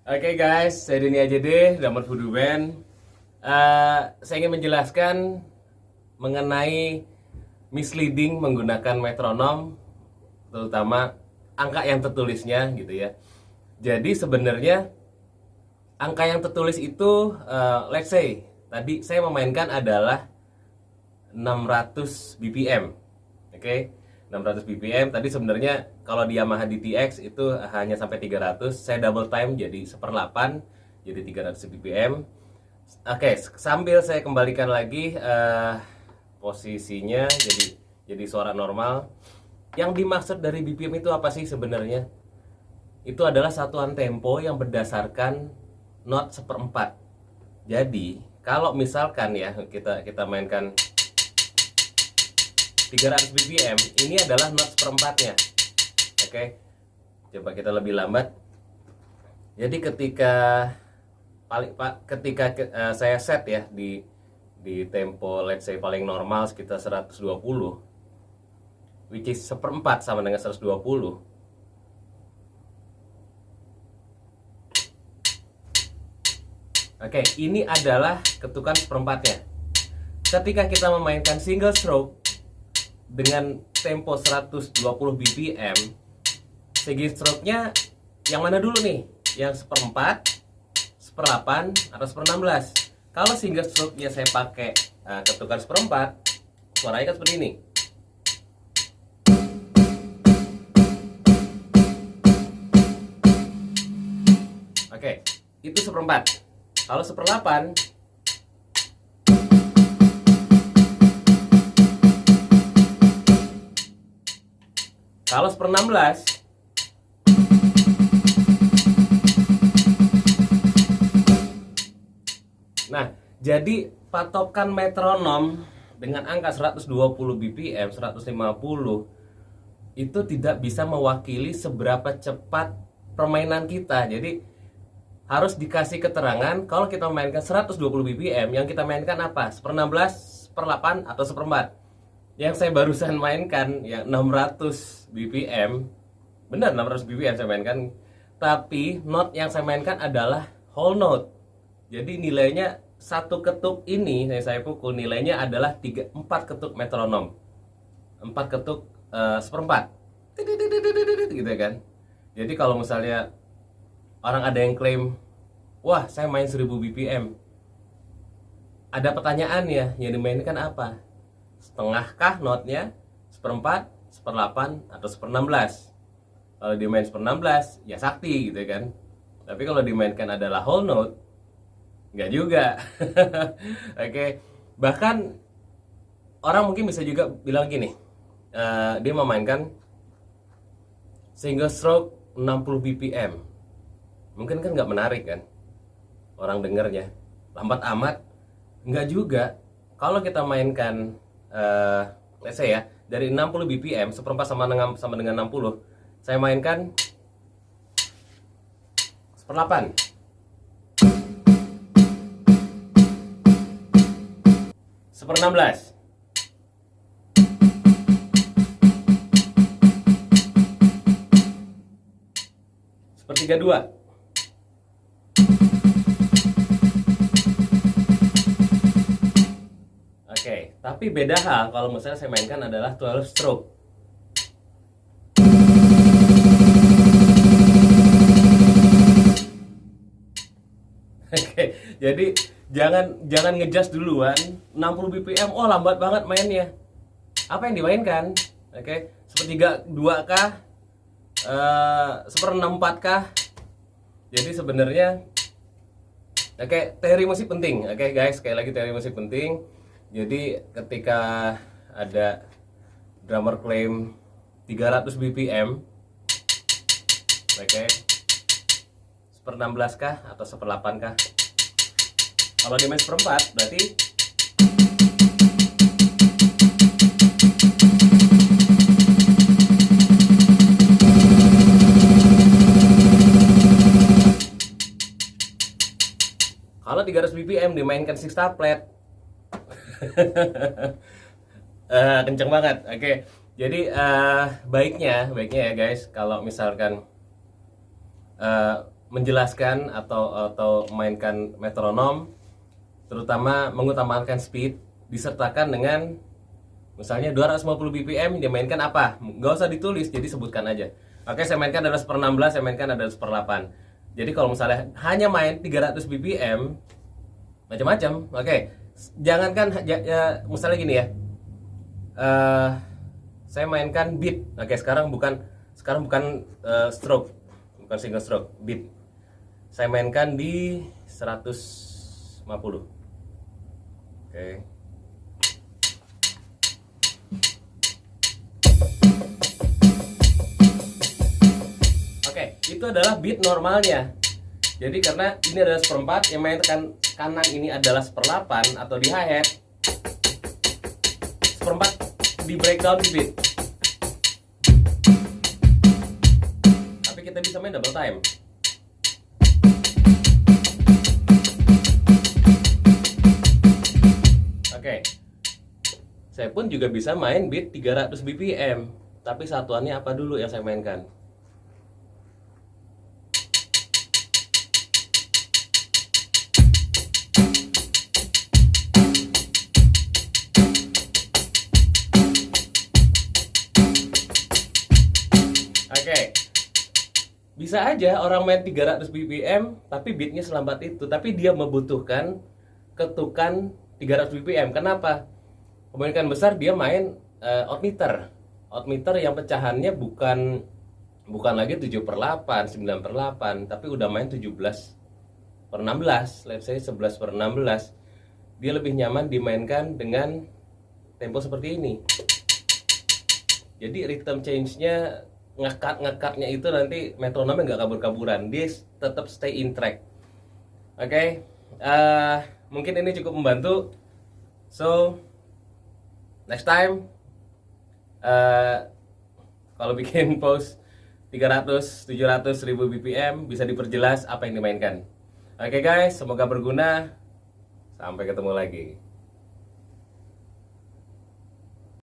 Oke guys, saya Denny AJD, drummer Voodoo Band. Saya ingin menjelaskan mengenai misleading menggunakan metronom, terutama angka yang tertulisnya gitu ya. Jadi sebenarnya angka yang tertulis itu, let's say, tadi saya memainkan adalah 600 BPM. Oke, 600 BPM. Tadi sebenarnya kalau di Yamaha DTX itu hanya sampai 300. Saya double time jadi 1/8, jadi 300 BPM. Oke, sambil saya kembalikan lagi posisinya jadi suara normal. Yang dimaksud dari BPM itu apa sih sebenarnya? Itu adalah satuan tempo yang berdasarkan not seperempat. Jadi, kalau misalkan ya kita mainkan 300 BPM, ini adalah not seperempatnya. Oke, coba kita lebih lambat. Jadi ketika saya set ya di tempo let's say paling normal sekitar 120, which is seperempat sama dengan 120. Oke, ini adalah ketukan seperempatnya. Ketika kita memainkan single stroke dengan tempo 120 BPM, segi stroke-nya yang mana dulu nih? Yang seperempat, 1/8, atau 1/16? Kalau single stroke-nya saya pakai ketukan seperempat, suaranya kan seperti ini. Oke, itu seperempat. Kalau 1/8, kalau 1/16, nah, jadi patokan metronom dengan angka 120 BPM, 150 itu tidak bisa mewakili seberapa cepat permainan kita. Jadi harus dikasih keterangan kalau kita memainkan 120 BPM, yang kita mainkan apa? 1/16, 1/8, atau 1/4. Yang saya barusan mainkan yang 600 BPM, benar 600 BPM saya mainkan, tapi note yang saya mainkan adalah whole note. Jadi nilainya satu ketuk ini saya pukul, nilainya adalah 4 ketuk metronom, 4 ketuk seperempat, gitu kan. Jadi kalau misalnya orang ada yang klaim, wah saya main 1000 BPM, ada pertanyaan ya, yang dimainkan apa? Setengah kah notnya? Seperempat, 1/8, atau 1/16? Kalau dimain 1/16 ya sakti gitu kan. Tapi kalau dimainkan adalah whole note, nggak juga. Oke, bahkan orang mungkin bisa juga bilang gini, dia memainkan single stroke 60 BPM, mungkin kan nggak menarik kan orang dengernya, lambat amat. Nggak juga. Kalau kita mainkan let's say ya, dari 60 BPM, seperempat sama dengan 60, saya mainkan 1/8, 1/16, 1/32. Oke, tapi beda hal kalau misalnya saya mainkan adalah 12 stroke. Oke, jadi jangan ngejudge duluan 60 BPM, oh lambat banget mainnya. Apa yang dimainkan? Oke, 1/32 kah? 1/64 kah? Jadi sebenarnya teori musik penting. Oke guys, sekali lagi teori musik penting. Jadi ketika ada drummer claim 300 BPM, oke, 1/16 kah atau 1/8 kah? Kalau dia main 1/4 berarti kalau 300 BPM dimainkan sextuplet, kenceng banget. Oke, jadi baiknya ya guys, kalau misalkan menjelaskan atau mainkan metronom, terutama mengutamakan speed, disertakan dengan misalnya 250 BPM, dia mainkan apa? Nggak usah ditulis, jadi sebutkan aja. Oke, saya mainkan adalah 1/16, saya mainkan adalah 1/8. Jadi kalau misalnya hanya main 300 BPM, macam-macam. Oke, jangankan misalnya gini ya. Saya mainkan beat. Oke, sekarang bukan stroke, bukan single stroke, beat. Saya mainkan di 150. Oke. Oke, itu adalah beat normalnya. Jadi karena ini adalah 1/4, yang mainkan kanan ini adalah 1/8 atau di hi-hat, 1/4 di breakdown di beat. Tapi kita bisa main double time. Oke. Saya pun juga bisa main beat 300 BPM, tapi satuannya apa dulu yang saya mainkan? Oke. Bisa aja orang main 300 BPM tapi beatnya selambat itu, tapi dia membutuhkan ketukan 300 BPM. Kenapa? Kemungkinan besar dia main oddmeter. Oddmeter yang pecahannya bukan lagi 7/8, 9/8, tapi udah main 17/16, let's say 11/16. Dia lebih nyaman dimainkan dengan tempo seperti ini. Jadi rhythm change-nya, ngekatnya itu nanti metronomnya nggak kabur-kaburan, dia tetap stay in track. Oke, mungkin ini cukup membantu. So next time kalau bikin post 300, 700, 1000 BPM bisa diperjelas apa yang dimainkan. Oke guys, semoga berguna. Sampai ketemu lagi.